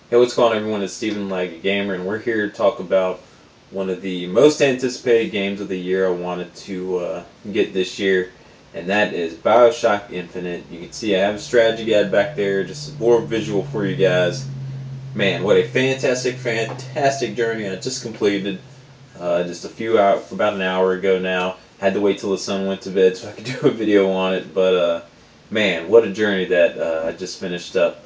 Hey, what's going on, everyone? It's Steven Like Gamer, and we're here to talk about one of the most anticipated games of the year I wanted to get this year, and that is Bioshock Infinite. You can see I have a strategy guide back there, just more visual for you guys. Man, what a fantastic, fantastic journey I just completed just a few hours, about an hour ago now. Had to wait till the sun went to bed so I could do a video on it, but man, what a journey that I just finished up.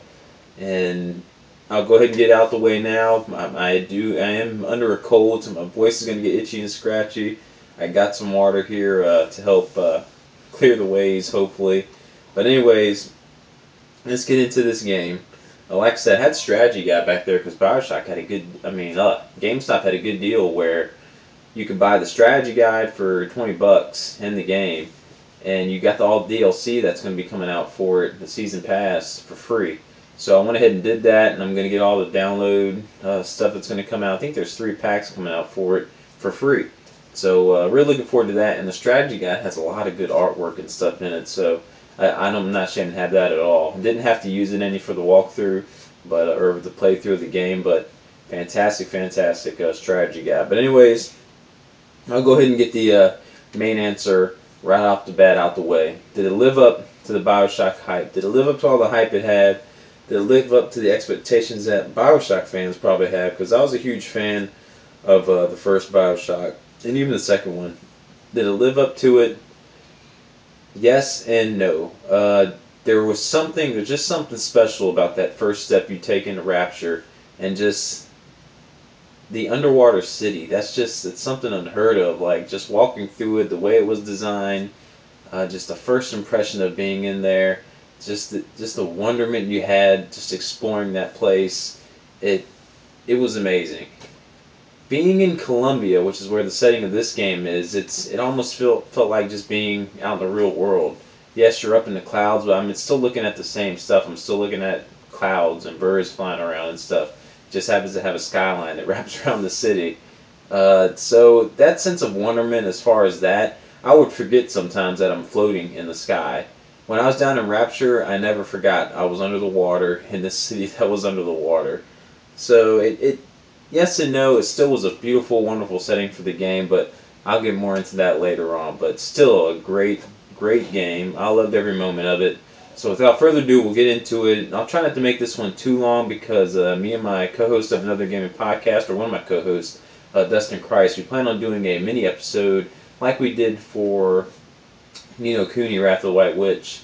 And I'll go ahead and get out the way now. I am under a cold, so my voice is going to get itchy and scratchy. I got some water here to help clear the ways, hopefully. But anyways, let's get into this game. Like I said, I had strategy guy back there because Bioshock had a good. GameStop had a good deal where you could buy the strategy guide for $20 in the game, and you got the all DLC that's going to be coming out for it, the season pass, for free. So I went ahead and did that, and I'm going to get all the download stuff that's going to come out. I think there's 3 packs coming out for it for free. So really looking forward to that. And the strategy guide has a lot of good artwork and stuff in it. So I'm not ashamed to have that at all. Didn't have to use it any for the walkthrough, but or the playthrough of the game, but fantastic, fantastic strategy guide. But anyways, I'll go ahead and get the main answer right off the bat out the way. Did it live up to the Bioshock hype? Did it live up to all the hype it had? Did it live up to the expectations that Bioshock fans probably had? Because I was a huge fan of the first Bioshock and even the second one. Did it live up to it? Yes and no. There's just something special about that first step you take into Rapture, and just the underwater city. It's something unheard of. Like just walking through it, the way it was designed, just the first impression of being in there, just the wonderment you had just exploring that place. It it was amazing. Being in Colombia, which is where the setting of this game is, it almost felt like just being out in the real world. Yes, you're up in the clouds, but I'm still looking at the same stuff. I'm still looking at clouds and birds flying around and stuff. It just happens to have a skyline that wraps around the city. So that sense of wonderment, as far as that, I would forget sometimes that I'm floating in the sky. When I was down in Rapture, I never forgot I was under the water in this city that was under the water. So yes and no. It still was a beautiful, wonderful setting for the game, but I'll get more into that later on. But still a great, great game. I loved every moment of it. So without further ado, we'll get into it. I'll try not to make this one too long because me and my co-host of another gaming podcast, or one of my co-hosts, Dustin Christ, we plan on doing a mini episode like we did for Nino Cooney, Wrath of the White Witch.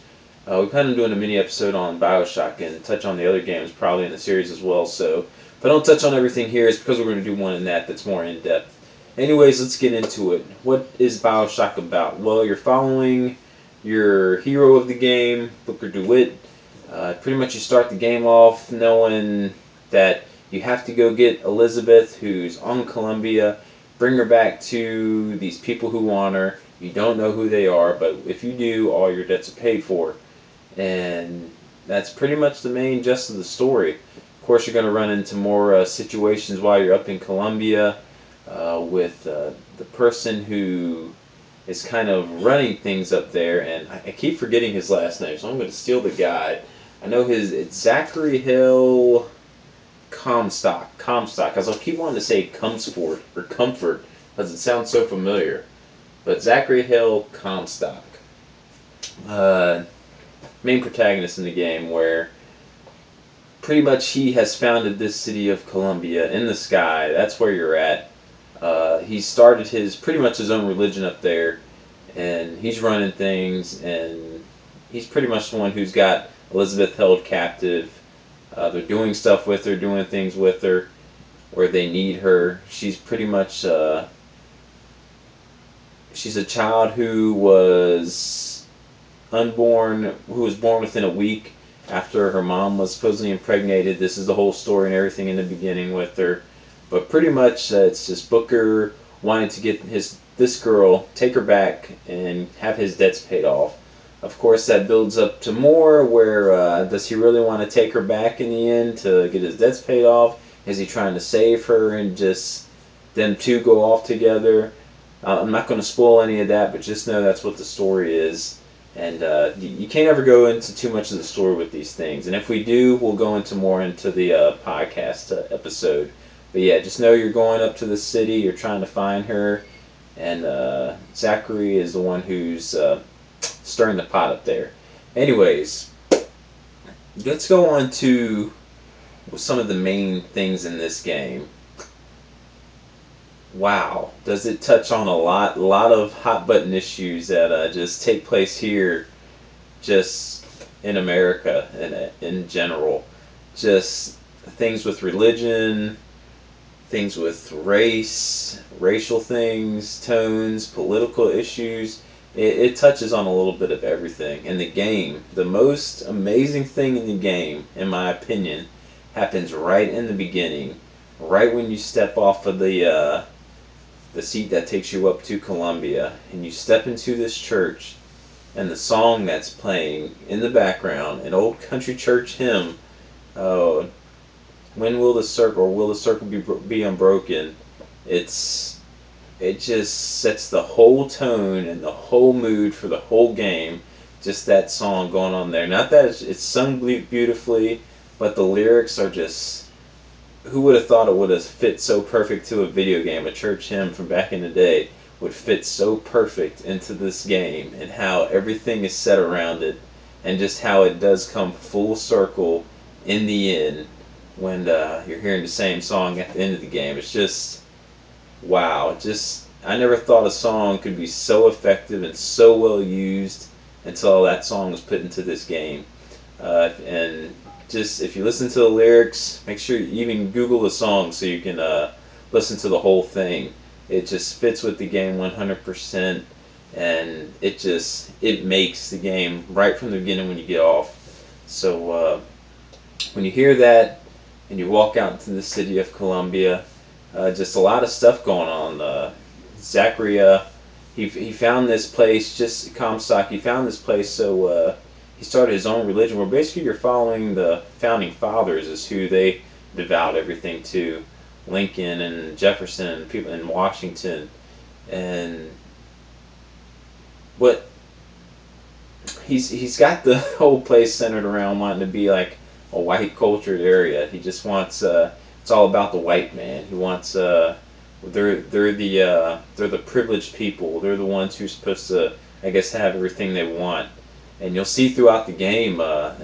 We plan on doing a mini episode on Bioshock and touch on the other games probably in the series as well. So if I don't touch on everything here, it's because we're going to do one in that's more in depth. Anyways, let's get into it. What is Bioshock about? Well, you're following your hero of the game, Booker DeWitt. Pretty much you start the game off knowing that you have to go get Elizabeth, who's on Columbia, bring her back to these people who want her. You don't know who they are, but if you do, all your debts are paid for. And that's pretty much the main gist of the story. Of course, you're going to run into more situations while you're up in Colombia with the person who is kind of running things up there, and I keep forgetting his last name, so I'm going to steal the guide. I know it's Zachary Hill Comstock, because I'll keep wanting to say Comfort or Comfort, because it sounds so familiar. But Zachary Hill Comstock, uh, main protagonist in the game, where pretty much he has founded this city of Columbia in the sky. That's where you're at. He started pretty much his own religion up there, and he's running things, and he's pretty much the one who's got Elizabeth held captive. They're doing stuff with her, doing things with her where they need her. She's pretty much she's a child who was unborn, who was born within a week after her mom was supposedly impregnated. This is the whole story and everything in the beginning with her. But pretty much it's just Booker wanting to get this girl, take her back, and have his debts paid off. Of course, that builds up to more where does he really want to take her back in the end to get his debts paid off? Is he trying to save her and just them two go off together? I'm not going to spoil any of that, but just know that's what the story is. And you can't ever go into too much of the story with these things. And if we do, we'll go into more into the podcast episode. But yeah, just know you're going up to the city. You're trying to find her, and Zachary is the one who's stirring the pot up there. Anyways, let's go on to some of the main things in this game. Wow, does it touch on a lot of hot button issues that just take place here, just in America and in general. Just things with religion, things with race, racial things, tones, political issues. It touches on a little bit of everything. In the game, the most amazing thing in the game, in my opinion, happens right in the beginning, right when you step off of the seat that takes you up to Columbia, and you step into this church, and the song that's playing in the background, an old country church hymn, uh, "When will the circle, or will the circle be unbroken?" It's it just sets the whole tone and the whole mood for the whole game. Just that song going on there. Not that it's sung beautifully, but the lyrics are just, who would have thought it would have fit so perfect to a video game? A church hymn from back in the day would fit so perfect into this game, and how everything is set around it, and just how it does come full circle in the end when you're hearing the same song at the end of the game. It's just wow. Just, I never thought a song could be so effective and so well used until that song was put into this game. And just, if you listen to the lyrics, make sure you even Google the song so you can listen to the whole thing. It just fits with the game 100%, and it makes the game right from the beginning when you get off. So when you hear that and you walk out into the city of Columbia, just a lot of stuff going on. Zachary, he found this place, just Comstock. He found this place, so he started his own religion. Where basically you're following the founding fathers, is who they devout everything to. Lincoln and Jefferson and people in Washington, and what he's got the whole place centered around wanting to be like a white cultured area. He just wants it's all about the white man. He wants they're the privileged people. They're the ones who're supposed to, I guess, have everything they want. And you'll see throughout the game a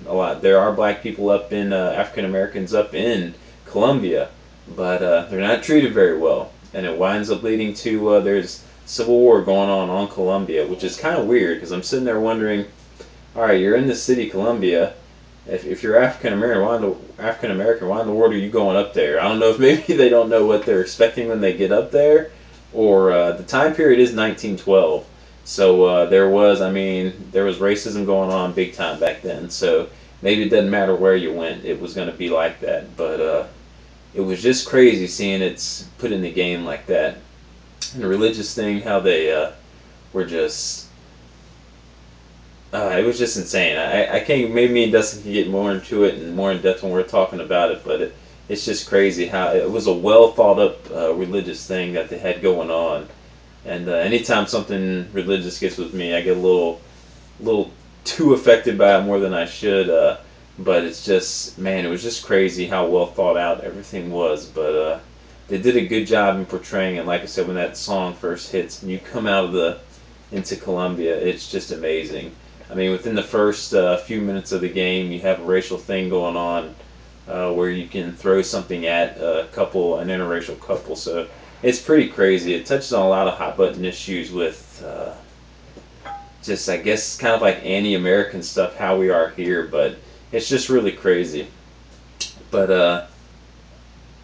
lot. There are black people up in African Americans up in Columbia, but they're not treated very well, and it winds up leading to there's civil war going on Columbia, which is kind of weird because I'm sitting there wondering, all right, you're in the city Columbia. If you're African American, why in the world are you going up there? I don't know if maybe they don't know what they're expecting when they get up there, or the time period is 1912. So there was racism going on big time back then. So maybe it doesn't matter where you went, it was going to be like that. But it was just crazy seeing it's put in the game like that. And the religious thing, how they were just it was just insane. I can't. Maybe me and Dustin can get more into it and more in depth when we're talking about it. But it's just crazy how it was a well thought up religious thing that they had going on. And anytime something religious gets with me, I get a little too affected by it more than I should. But it's just, man, it was just crazy how well thought out everything was. But they did a good job in portraying it. Like I said, when that song first hits and you come out of the into Columbia, it's just amazing. I mean, within the first few minutes of the game, you have a racial thing going on where you can throw something at a couple, an interracial couple. So it's pretty crazy. It touches on a lot of hot button issues with just, I guess, kind of like anti-American stuff, how we are here. But it's just really crazy. But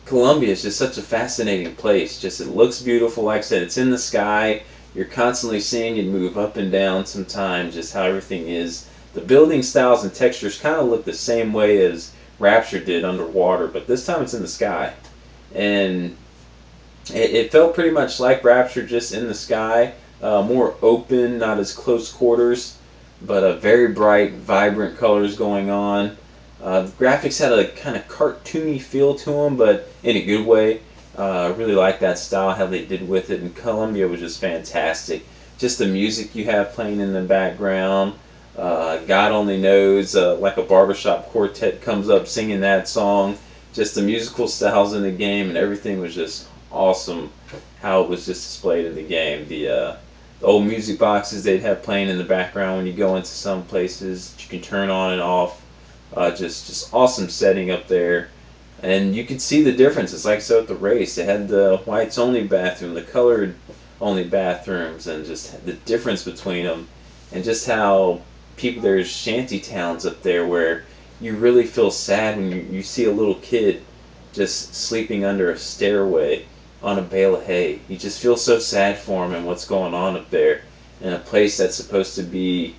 Columbia is just such a fascinating place. Just, it looks beautiful. Like I said, it's in the sky. You're constantly seeing it move up and down sometimes, just how everything is. The building styles and textures kind of look the same way as Rapture did underwater, but this time it's in the sky. And it felt pretty much like Rapture, just in the sky. More open, not as close quarters, but very bright, vibrant colors going on. The graphics had a kind of cartoony feel to them, but in a good way. I really like that style, how they did with it, and Columbia was just fantastic. just the music you have playing in the background. God only knows, like a barbershop quartet comes up singing that song. Just the musical styles in the game and everything was just awesome. How it was just displayed in the game. The old music boxes they'd have playing in the background when you go into some places that you can turn on and off. Just awesome setting up there. And you could see the difference. It's like so at the race. They had the whites only bathroom, the colored only bathrooms, and just the difference between them, and just how people, there's shanty towns up there where you really feel sad when you see a little kid just sleeping under a stairway on a bale of hay. You just feel so sad for him and what's going on up there in a place that's supposed to be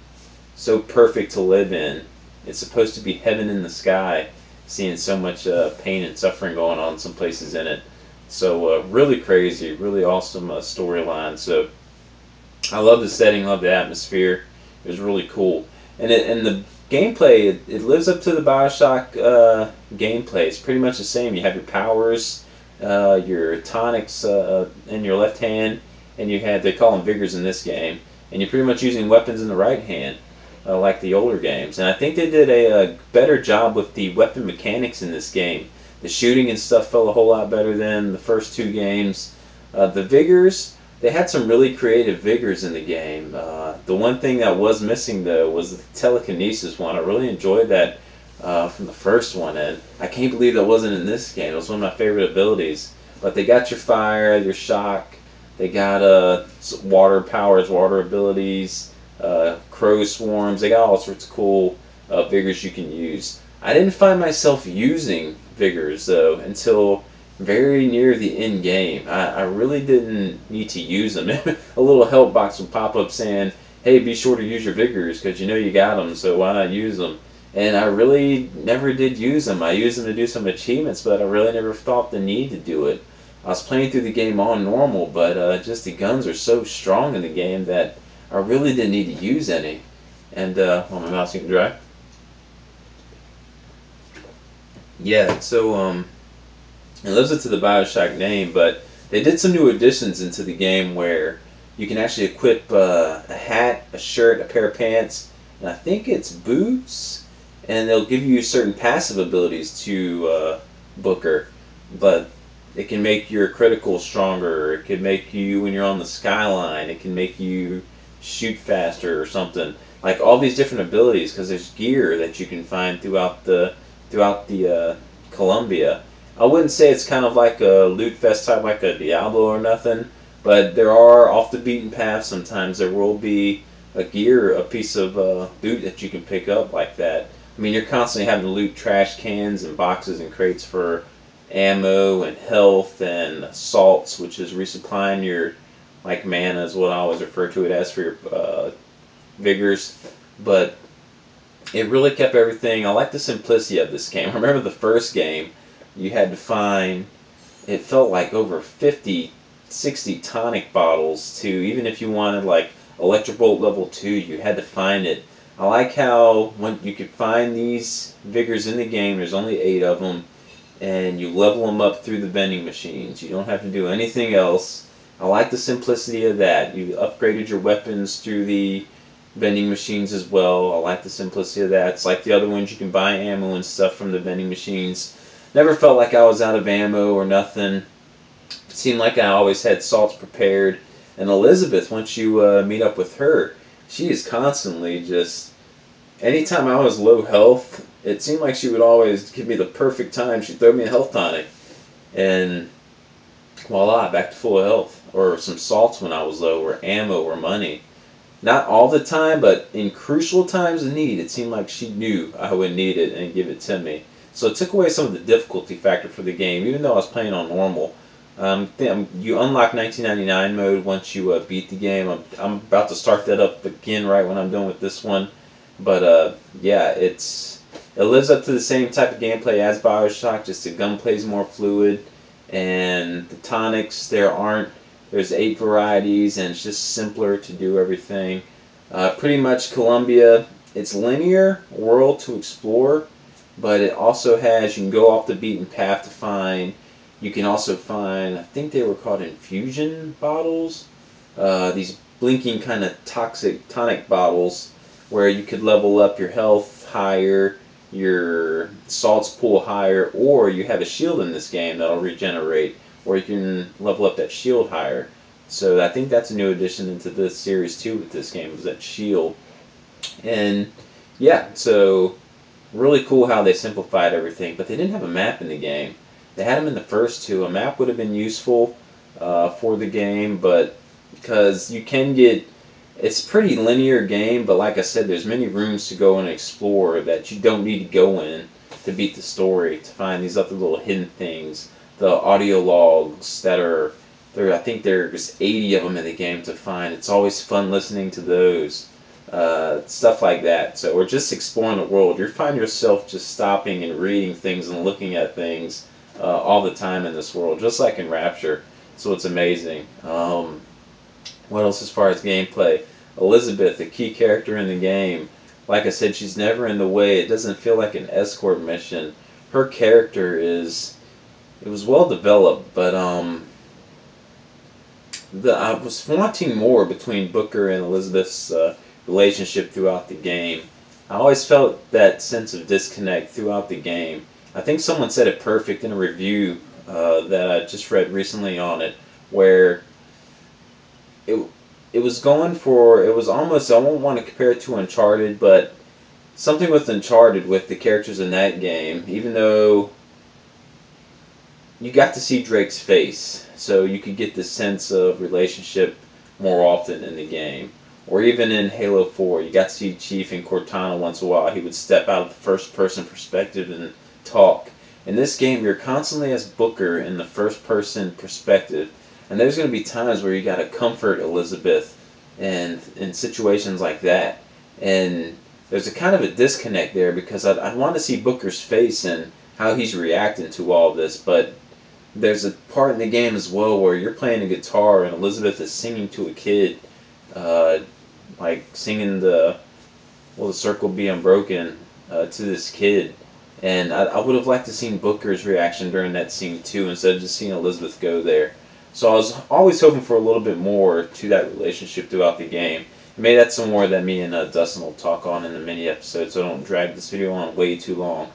so perfect to live in. It's supposed to be heaven in the sky, seeing so much pain and suffering going on some places in it. So really crazy, really awesome storyline. So I love the setting, love the atmosphere. It was really cool, and the gameplay, it lives up to the Bioshock gameplay. It's pretty much the same. You have your powers, your tonics in your left hand, and you had, they call them vigors in this game, and you're pretty much using weapons in the right hand. Like the older games, and I think they did a better job with the weapon mechanics in this game. The shooting and stuff felt a whole lot better than the first two games. The vigors, they had some really creative vigors in the game. The one thing that was missing though was the telekinesis one. I really enjoyed that from the first one, and I can't believe that wasn't in this game. It was one of my favorite abilities. But they got your fire, your shock, they got water powers, water abilities, crow swarms. They got all sorts of cool vigors you can use. I didn't find myself using vigors though until very near the end game. I really didn't need to use them. A little help box would pop up saying, hey, be sure to use your vigors because you know you got them, so why not use them? And I really never did use them. I used them to do some achievements, but I really never thought the need to do it. I was playing through the game on normal, but just the guns are so strong in the game that I really didn't need to use any. And my mouse getting dry. Yeah, so it lives up to the Bioshock name, but they did some new additions into the game where you can actually equip a hat, a shirt, a pair of pants, and I think it's boots, and they'll give you certain passive abilities to Booker, but it can make your critical stronger. It can make you, when you're on the skyline, it can make you shoot faster or something. Like all these different abilities, because there's gear that you can find throughout the Columbia. I wouldn't say it's kind of like a loot fest type like a Diablo or nothing, but there are off the beaten path. Sometimes there will be a gear, a piece of loot that you can pick up like that. I mean, you're constantly having to loot trash cans and boxes and crates for ammo and health and salts, which is resupplying your, like, mana is what I always refer to it as for your vigors. But it really kept everything. I like the simplicity of this game. I remember the first game, you had to find, it felt like over 50, 60 tonic bottles to, even if you wanted like Electric Bolt level 2, you had to find it. I like how when you could find these vigors in the game, there's only 8 of them, and you level them up through the vending machines. You don't have to do anything else. I like the simplicity of that. You upgraded your weapons through the vending machines as well. I like the simplicity of that. It's like the other ones, you can buy ammo and stuff from the vending machines. Never felt like I was out of ammo or nothing. It seemed like I always had salts prepared. And Elizabeth, once you meet up with her, she is constantly just, anytime I was low health, it seemed like she would always give me the perfect time. She'd throw me a health tonic, and voila, back to full health. Or some salts when I was low, or ammo, or money. Not all the time, but in crucial times of need, it seemed like she knew I would need it and give it to me. So it took away some of the difficulty factor for the game, even though I was playing on normal. You unlock 1999 mode once you beat the game. I'm about to start that up again right when I'm done with this one. But yeah, it lives up to the same type of gameplay as Bioshock, just the gunplay is more fluid, and the tonics, there's 8 varieties, and it's just simpler to do everything. Pretty much Columbia, it's linear world to explore, but it also has, you can go off the beaten path to find, you can also find, I think they were called infusion bottles, these blinking kind of toxic tonic bottles where you could level up your health higher, your salts pool higher, or you have a shield in this game that'll regenerate, or you can level up that shield higher. So I think that's a new addition into this series too with this game, is that shield. And yeah, so really cool how they simplified everything, but they didn't have a map in the game. They had them in the first two. A map would have been useful for the game, but because you can get, it's a pretty linear game, but like I said, there's many rooms to go and explore that you don't need to go in to beat the story, to find these other little hidden things. The audio logs that are there, I think there's 80 of them in the game to find. It's always fun listening to those. Stuff like that. So we're just exploring the world. You find yourself just stopping and reading things and looking at things all the time in this world, just like in Rapture. So it's amazing. What else as far as gameplay? Elizabeth, the key character in the game. Like I said, she's never in the way. It doesn't feel like an escort mission. Her character is, it was well developed, but I was wanting more between Booker and Elizabeth's relationship throughout the game. I always felt that sense of disconnect throughout the game. I think someone said it perfect in a review that I just read recently on it, where it it was going for, it was almost, I won't want to compare it to Uncharted, but something with Uncharted with the characters in that game, even though you got to see Drake's face, so you could get this sense of relationship more often in the game. Or even in Halo 4, you got to see Chief and Cortana once in a while. He would step out of the first-person perspective and talk. In this game, you're constantly as Booker in the first-person perspective, and there's going to be times where you got to comfort Elizabeth and in situations like that. And there's a kind of a disconnect there because I want to see Booker's face and how he's reacting to all this, but there's a part in the game as well where you're playing a guitar and Elizabeth is singing to a kid, like singing the "Will the Circle Be Unbroken" to this kid, and I would have liked to seen Booker's reaction during that scene too, instead of just seeing Elizabeth go there. So I was always hoping for a little bit more to that relationship throughout the game. Maybe that's some more that me and Dustin will talk on in the mini episode, so I don't drag this video on way too long.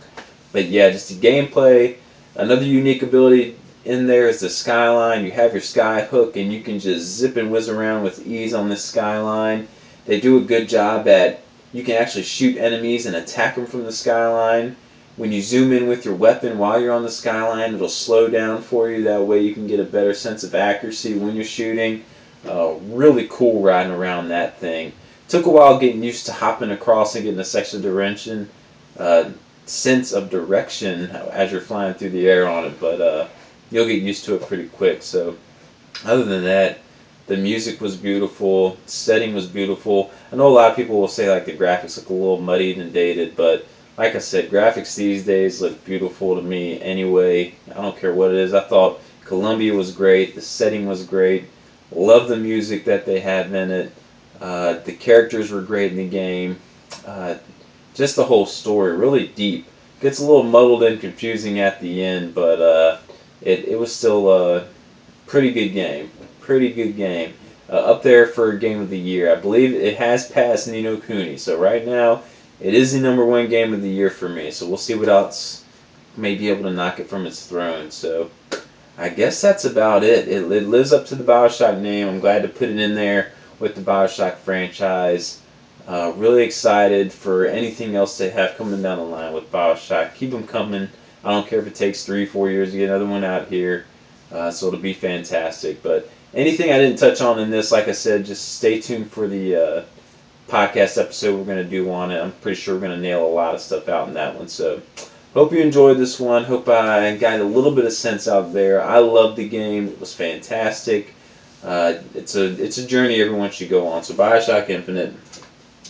But yeah, just the gameplay. Another unique ability in there is the skyline. You have your sky hook and you can just zip and whiz around with ease on this skyline. They do a good job at, you can actually shoot enemies and attack them from the skyline. When you zoom in with your weapon while you're on the skyline, it'll slow down for you. That way you can get a better sense of accuracy when you're shooting. Really cool riding around that thing. Took a while getting used to hopping across and getting a sense of direction as you're flying through the air on it, but you'll get used to it pretty quick. So other than that, the music was beautiful, the setting was beautiful. I know a lot of people will say like the graphics look a little muddied and dated, but like I said, graphics these days look beautiful to me anyway. I don't care what it is. I thought Columbia was great, the setting was great, love the music that they have in it, the characters were great in the game. Just the whole story, really deep. Gets a little muddled and confusing at the end, but it was still a pretty good game. Pretty good game. Up there for Game of the Year. I believe it has passed Ni no Kuni, so right now it is the #1 Game of the Year for me. So we'll see what else may be able to knock it from its throne. So I guess that's about it. It lives up to the Bioshock name. I'm glad to put it in there with the Bioshock franchise. Really excited for anything else they have coming down the line with Bioshock. Keep them coming. I don't care if it takes 3-4 years to get another one out here. So it'll be fantastic. But anything I didn't touch on in this, like I said, just stay tuned for the podcast episode we're going to do on it. I'm pretty sure we're going to nail a lot of stuff out in that one. So hope you enjoyed this one. Hope I got a little bit of sense out there. I loved the game. It was fantastic. It's a journey everyone should go on. So Bioshock Infinite,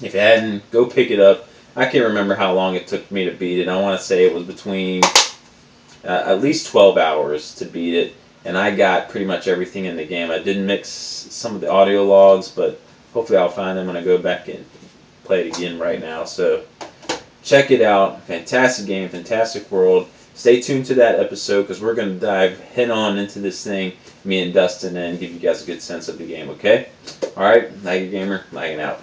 if you hadn't, go pick it up. I can't remember how long it took me to beat it. I want to say it was between at least 12 hours to beat it, and I got pretty much everything in the game. I didn't mix some of the audio logs, but hopefully I'll find them when I go back and play it again right now. So check it out. Fantastic game, fantastic world. stay tuned to that episode because we're going to dive head on into this thing, me and Dustin, and give you guys a good sense of the game, okay? Alright, Night Gamer, lagging out.